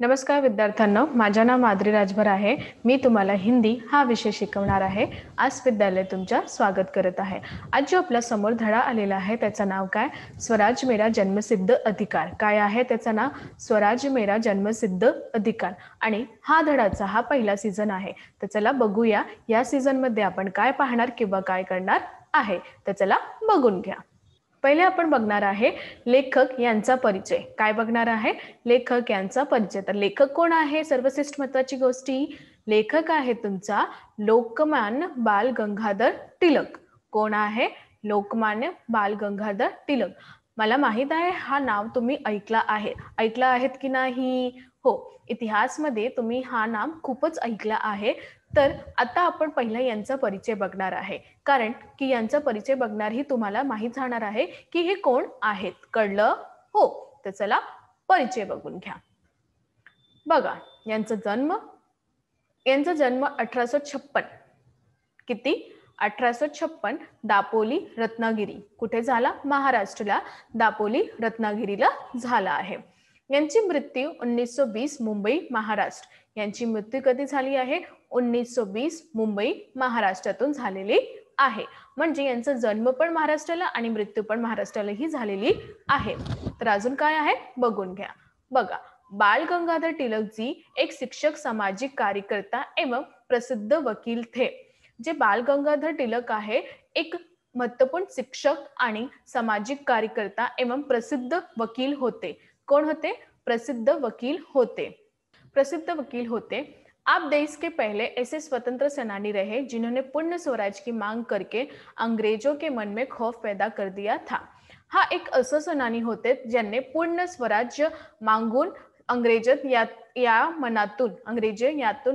नमस्कार विद्यार्थ्यांनो, माझे नाव माधुरी राजभर आहे। मी तुम्हाला हिंदी हा विषय शिकवणार आहे। आज विद्यालय तुमच्या स्वागत करत आहे। आज जो आपल्या समोर धडा आलेला आहे त्याचं नाव काय? स्वराज मेरा जन्मसिद्ध अधिकार। काय आहे त्याचं नाव? स्वराज मेरा जन्मसिद्ध अधिकार। आणि हा धडाचा हा पहिला सीझन आहे। तर चला बघूया या सीझन मध्ये आपण काय पाहणार किंवा काय करणार आहे। तर चला बघून घ्या। पहिले आपण बघणार आहे लेखक यांचा परिचय। काय बघणार आहे? लेखक यांचा परिचय। तर लेखक कोण आहे? सर्वश्रेष्ठ महत्त्वाची गोष्टी, लेखक आहे तुमचा लोकमान्य बाल गंगाधर टिळक। कोण आहे? लोकमान्य बाल गंगाधर टिळक। मला माहित आहे हा नाव तुम्ही ऐकला आहेत की नाही? हो, इतिहासमध्ये तुम्ही हा नाम खूपच ऐकला आहे। तर आता आपण पहिला यांचा परिचय बघणार आहे, कारण की यांचा परिचय बघणार ही तुम्हाला माहित राहणार आहे की हे कोण आहेत। कळलं? हो, तर चला परिचय बघून घ्या। बघा, यांचा जन्म 1856। किती? 1856 दापोली रत्नागिरी। कुठे झाला? महाराष्ट्राला दापोली रत्नागिरीला झाला आहे। यांची मृत्यू 1920 मुंबई महाराष्ट्र। यांची मृत्यू कधी झाली आहे? 1920 मुंबई महाराष्ट्रातून झालेली आहे। म्हणजे यांचा जन्म पण महाराष्ट्राला आणि मृत्यू पण महाराष्ट्रालाही झालेली आहे। तर अजून काय आहे बघून घ्या। बघा, बाल गंगाधर टिळक जी एक शिक्षक, सामाजिक कार्यकर्ता एवं प्रसिद्ध वकील थे। जे बाल गंगाधर टिळक आहे एक महत्वपूर्ण शिक्षक आणि सामाजिक कार्यकर्ता एवं प्रसिद्ध वकील होते। कौन होते? प्रसिद्ध वकील होते। प्रसिद्ध वकील होते। आप देश के पहले ऐसे स्वतंत्र सेनानी रहे जिन्होंने पूर्ण स्वराज की मांग करके अंग्रेजों के मन में खौफ पैदा कर दिया था। हा एक असं सेनानी होते ज्यांनी पूर्ण स्वराज्य मागून अंग्रेज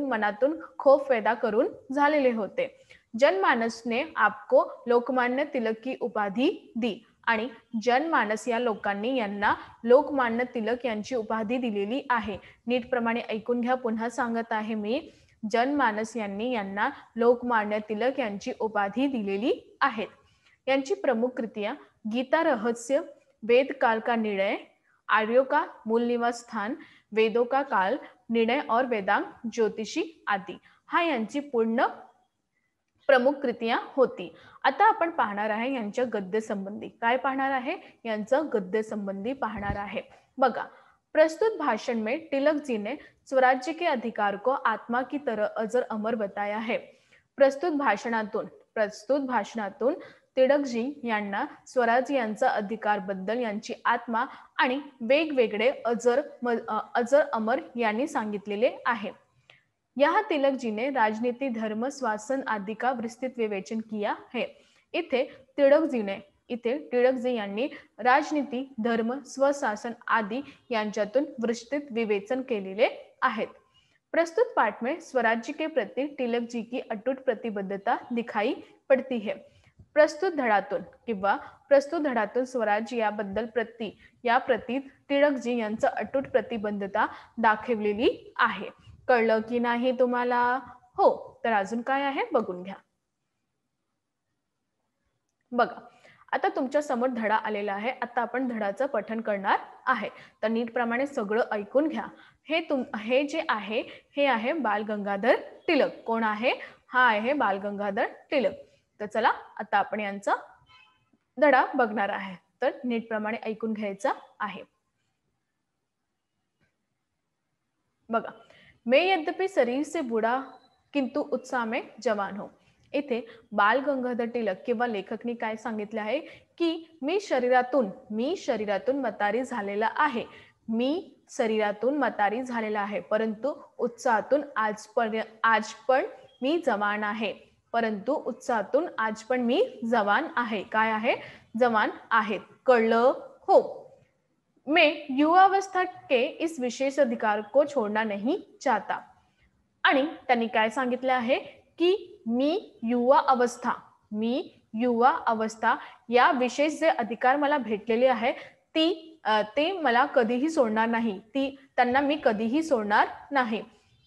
मनातून खौफ पैदा करून झालेले होते। जनमानस ने आपको लोकमान्य तिलक की उपाधि दी आणि जनमानस या लोकांनी यांना लोकमान्य तिलक यांची उपाधी दिलेली आहे। नीट प्रमाणे ऐकून घ्या, पुन्हा सांगत आहे मी, जनमानस यांनी यांना लोकमान्य तिलक यांची उपाधी दिलेली आहे। यांची प्रमुख कृतियां गीता रहस्य, वेद काल का निर्णय, आर्यों का मूल निवास स्थान, वेदों का काल, निर्णय और वेदांग ज्योतिषी आदि हा यांची पूर्ण प्रमुख कृतियां होती। आता आपण पाहणार आहे यांच्या गद्य संबंधी। काय पाहणार आहे? यांचं गद्य संबंधी पाहणार आहे। बघा, प्रस्तुत भाषण में टिळक जी ने स्वराज्य के अधिकार को आत्मा की तरह अजर अमर बताया है। प्रस्तुत भाषणातून टिळकजी यांना स्वराज यांचा अधिकार बद्दल यांची आत्मा आणि वेगवेगळे अजर अमर यांनी सांगितलेले आहे। यहाँ तिलक जी ने राजनीति, धर्म, शासन आदि का विस्तृत विवेचन किया है। इथे टिळक जी यांनी राजनीति, धर्म, स्वशासन आदि यांच्यातून विस्तृत विवेचन केलेले आहेत। प्रस्तुत पाठ में स्वराज्य के प्रति टिळक जी की अटूट प्रतिबद्धता दिखाई पड़ती है। प्रस्तुत धडातून स्वराज्य याबद्दल प्रति टिळक जी यांचं अटूट प्रतिबद्धता दाखवलेली आहे। कळलं की नाही तुम्हाला? हो, तर अजून काय आहे बघून घ्या। बघा, आता तुमच्या समोर धडा आलेला आहे। आता आपण धडाचं पठण करणार आहे। तर नीट प्रमाणे सगळं ऐकून घ्या। हे जे आहे हे आहे बाल गंगाधर टिळक। कोण आहे? हा आहे बाल गंगाधर टिळक। तर चला आता आपण यांचा धडा बघणार आहे। तर नीट प्रमाणे ऐकून घ्यायचा आहे। बघा, मैं यद्यपि शरीर से बूढ़ा किंतु उत्साह में जवान हूं। इथे बाल गंगाधर टिळक किंवा लेखकनी काय सांगितले आहे की मी शरीरातून म्हातारी झालेला आहे, परंतु उत्साहातून आज पण मी जवान आहे। काय आहे? जवान आहेत। कळलं? हो। मैं युवावस्था के इस विशेष अधिकार को छोड़ना नहीं चाहता। आणि त्यांनी काय सांगितले आहे की मी युवा अवस्था या विशेष जे अधिकार मला भेटलेले आहे ते मला कधीही सोडणार नाही। त्यांना मी कधीही सोडणार नाही।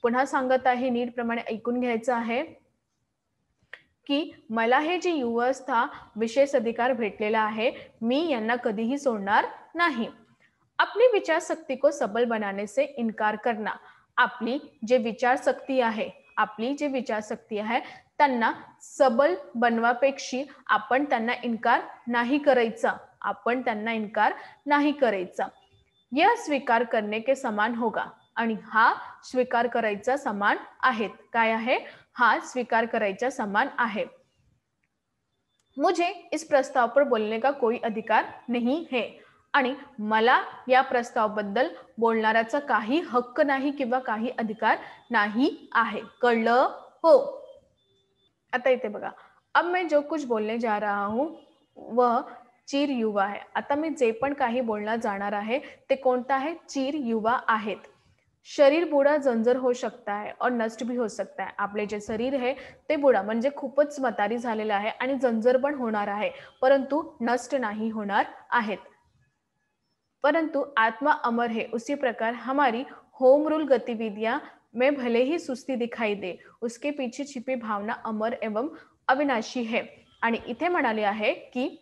पुन्हा सांगत आहे, नीट प्रमाणे ऐकून घ्यायचं आहे की मला हे जे युवावस्था विशेष अधिकार भेटलेला आहे मी यांना कधीही सोडणार नाही। अपनी विचार शक्ति को सबल बनाने से इन्कार करना. आपली जे विचार शक्ती आहे, आपली जे विचार शक्ती आहे त्यांना सबल बनवापेक्षी आपण त्यांना इन्कार नाही करायचा. आपण त्यांना इन्कार नाही करायचा. यह स्वीकार करने के समान होगा. आणि हा स्वीकार करायचा समान आहेत. काय आहे? हा स्वीकार करायचा समान आहे. मुझे इस प्रस्ताव पर बोलने का कोई अधिकार नहीं है. आणि मला या प्रस्तावाबद्दल बोलणाऱ्याचा काही हक्क नाही किंवा काही अधिकार नाही आहे. कळलं? हो. आता इथे बघा, अब मैं जो कुछ बोलने जा रहा हूं वह चीर युवा है. आता मी जे पण काही बोलणार जाणार आहे ते कोणतं आहे? चीर युवा आहेत. शरीर बूढ़ा जंजर हो सकता है और नष्ट भी हो सकता है. आपले जे शरीर आहे ते बुडा म्हणजे खूपच म्हातारी झालेलं आहे आणि जंजर पण होणार आहे, परंतु नष्ट नाही होणार आहेत. परंतु आत्मा अमर है. उसी प्रकार हमारी होम रूल गतिविधियां में भले ही सुस्ती दिखाई दे, उसके पीछे छिपी भावना अमर एवं अविनाशी है. आणि इथे म्हणाले आहे की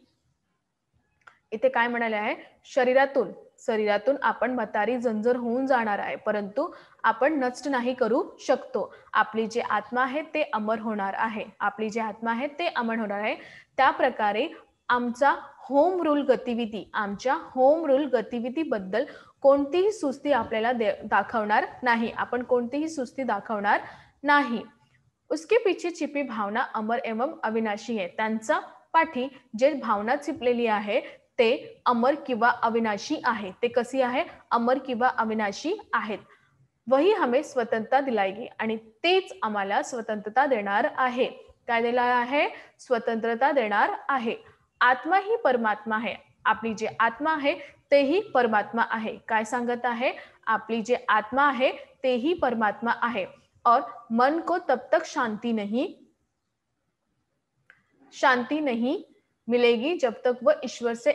इथे काय म्हणाले आहे? शरीरातून आपण म्हातारी जंजर होऊन जाणार आहे, परंतु आपण नष्ट नाही करू शकतो. आपली जे आत्मा आहे ते अमर होणार आहे. आपली जे आत्मा आहे ते अमर होणार आहे. त्या प्रकारे आमच्या होम रूल गतिविधी बद्दल कोणतीही सुस्ती आपल्याला दाखवणार नाही. आपण कोणतीही सुस्ती दाखवणार नाही. उसके पीछे छिपी भावना अमर एवं अविनाशी है. त्यांचा पाठी जे भावना छिपलेली आहे ते अमर किंवा अविनाशी आहे. ते कशी आहे? अमर किंवा अविनाशी आहेत. वही हमें स्वतंत्रता दिलाएगी. आणि तेच आम्हाला स्वतंत्रता देणार आहे. काय देणार आहे? स्वतंत्रता देणार आहे. आत्मा ही परमात्मा है. आपली जे आत्मा आहे तेही परमात्मा आहे. काय सांगत आहे? आपली जे आत्मा आहे तेही परमात्मा आहे. और मन को तब तक शांति नहीं मिलेगी जब तक वह ईश्वर से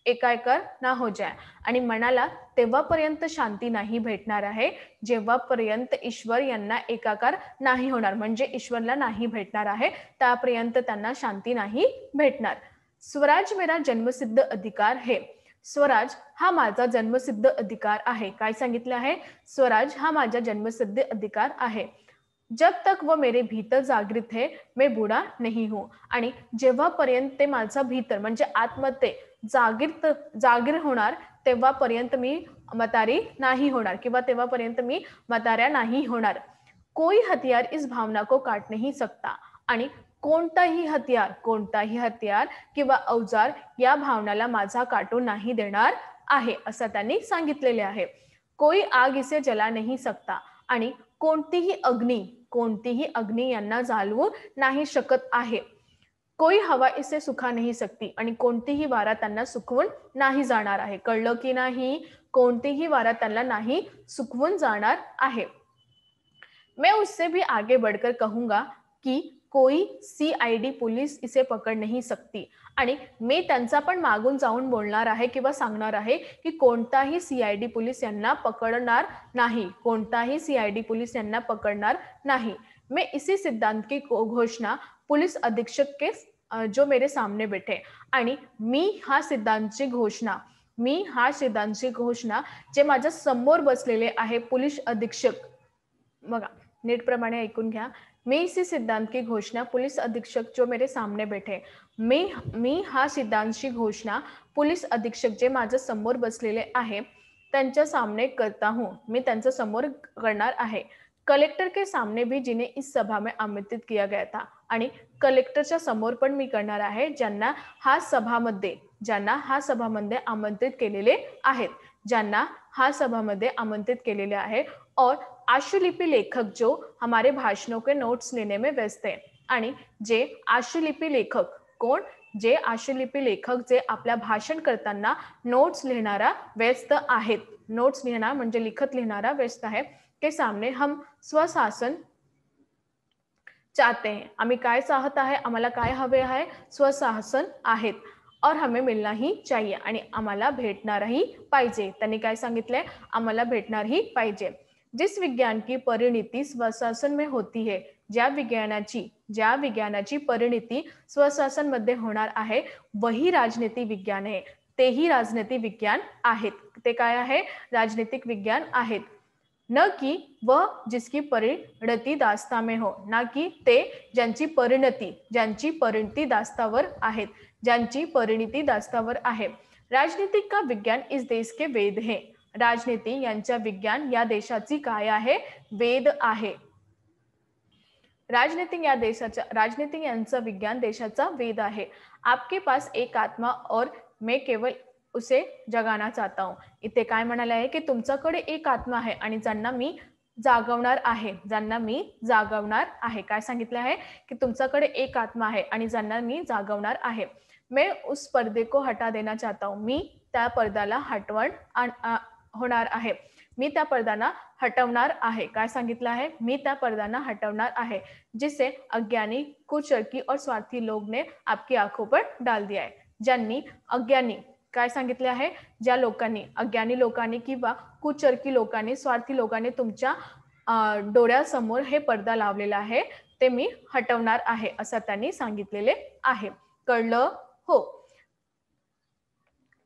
एकाकार ना हो जाए. आणि मनाला तेव्हापर्यंत शांती नाही भेटणार आहे जेव्हापर्यंत ईश्वर यांना एकाकार नाही होणार, म्हणजे ईश्वरला नाही भेटणार आहे त्यापर्यंत त्यांना शांती नाही भेटणार. स्वराज मेरा जन्मसिद्ध अधिकार है. स्वराज हा माझा जन्मसिद्ध अधिकार आहे. काय सांगितलं आहे? स्वराज हा माझा जन्मसिद्ध अधिकार आहे. जब तक वो मेरे भीतर जागृत है मैं बूढ़ा नहीं हूं. आणि जेव्हापर्यंत ते माझा भीतर म्हणजे आत्मते जागीर होणार तेव्हापर्यंत मी म्हातारी नाही होणार किंवा तेव्हापर्यंत मी म्हाताऱ्या नाही होणार. कोई हथियार इस भावना को काट नहीं सकता. आणि कोणताही हथियार किंवा अवजार या भावनाला माझा काटून नाही देणार आहे असं त्यांनी सांगितलेले आहे. कोई आग इसे जला नहीं सकता. आणि कोणतीही अग्नी यांना जाळवू नाही शकत आहे. कोई हवा इसे सुखा नहीं सकती. आणि कोणतीही वारा त्यांना सुकवून नाही जाणार आहे. कळलं की नाही? कोणतीही वारा त्यांना नाही सुकवून जाणार आहे. मैं उससे भी आगे बढ़कर कहूंगा कि कोई CID पुलिस इसे पकड़ नहीं सकती. आणि मी त्यांचा पण मागून जाऊन बोलणार आहे किंवा सांगणार आहे की कोणताही CID पुलिस यांना पकडणार नाही. कोणताही CID पुलिस यांना पकडणार नाही. मैं इसी सिद्धांत की घोषणा पुलिस अधीक्षक के जो मेरे सामने बैठे. आणि मी हा सिद्धांतची घोषणा जे माझ्या समोर बसलेले आहे पोलीस अधीक्षक, बघा नीटप्रमाणे ऐकून घ्या. मैं इसी सिद्धांत की घोषणा पुलिस अधीक्षक जो मेरे सामने बैठे. मी हा सिद्धांतची घोषणा पुलिस अधीक्षक जे माझ्या समोर बसलेले आहे त्यांच्या सामने करता हूं. मी त्यांच्या समोर करणार आहे. कलेक्टर के सामने भी जिन्हें इस सभा में आमंत्रित किया गया था. आणि कलेक्टरच्या समोर पण मी करणार आहे ज्यांना हा सभामध्ये आमंत्रित केलेले आहेत. आहे. और आशुलिपी लेखक जो हमारे भाषणों के नोट्स लेने में व्यस्त है. आणि जे आशुलिपी लेखक कोण? जे आशुलिपी लेखक जे आपल्या भाषण करताना नोट्स लिहिणारा व्यस्त आहेत. नोट्स लिहिणार म्हणजे लिखत लिहिणारा व्यस्त आहे. के सामने हम स्वशासन चाहते हैं. आम्ही काय चाहत आहे? आम्हाला काय हवे आहे? स्वशासन आहेत. और हमें मिलना ही चाहिए. आणि आम्हाला भेटणारही पाहिजे. त्यांनी काय सांगितलंय? आम्हाला भेटणारही पाहिजे. जिस विज्ञान की परिणति स्वशासन में होती है, ज्या विज्ञानाची परिणति स्वशासन मध्ये होणार आहे वही राजनीति विज्ञान है. तेही राजनीतिक विज्ञान आहेत. ते काय आहे? राजनीतिक विज्ञान आहेत. न कि वह जिसकी परिणति दास्ता में हो, ना की ते ज्यांची परिणति दास्तावर आहेत, ज्यांची परिणति दास्तावर आहे. राजनीतिक का विज्ञान इस देश के वेद है. राजनीति यांच्या विज्ञान या देशाची काय आहे? वेद आहे. राजनीति यांचं विज्ञान देशाचा वेद आहे. आपके पास एक आत्मा और मैं केवल उसे जगाना चाहता हूं. इथे काय म्हणाले आहे की तुमच्याकडे एक आत्मा आहे आणि ज्यांना मी जागवणार आहे. काय सांगितलं आहे की तुमच्याकडे एक आत्मा आहे आणि ज्यांना मी जागवणार आहे. मैं उस पर्दे को हटा देना चाहता हूं. मी त्या पडद्याला होणार आहे. मी त्या पडद्याला हटवणार आहे. काय सांगितलं आहे? मी त्या पडद्याला हटवणार आहे, जिसे अज्ञानी, कुचरकी और स्वार्थी लोग ने आपकी आंखों पर डाल दिया है. ज्यांनी अज्ञानी काय सांगितले आहे? ज्या लोकांनी, अज्ञानी लोकांनी किंवा कुचरकी लोकांनी, स्वार्थी लोकांनी तुमच्या डोळ्यासमोर हे पडदा लावलेला आहे, ते मी हटवणार आहे असं त्यांनी सांगितलेले आहे. कळलं? हो.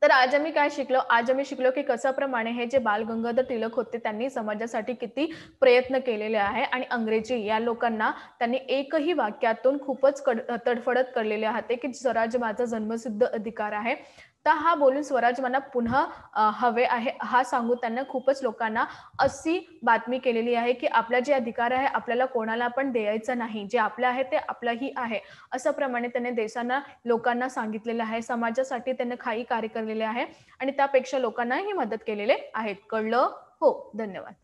तर आज आम्ही काय शिकलो? आज आम्ही शिकलो की कशाप्रमाणे हे जे बाल गंगाधर टिळक होते त्यांनी समाजासाठी किती प्रयत्न केलेले आहे आणि अंग्रेजी या लोकांना त्यांनी एकही वाक्यातून खूपच तडफडत करलेले आहे की स्वराज माझा जन्मसिद्ध अधिकार आहे. तर हा बोलून स्वराज मला पुन्हा हवे आहे हा सांगून त्यांना खूपच लोकांना अशी बातमी केलेली आहे की आपला जे अधिकार आहे आपल्याला कोणाला पण द्यायचं नाही, जे आपलं आहे ते आपलंही आहे असं प्रमाणे त्याने देशांना लोकांना सांगितलेलं आहे. समाजासाठी त्याने काही कार्य केलेले आहे आणि त्यापेक्षा लोकांनाही मदत केलेले आहेत. कळलं? हो. धन्यवाद.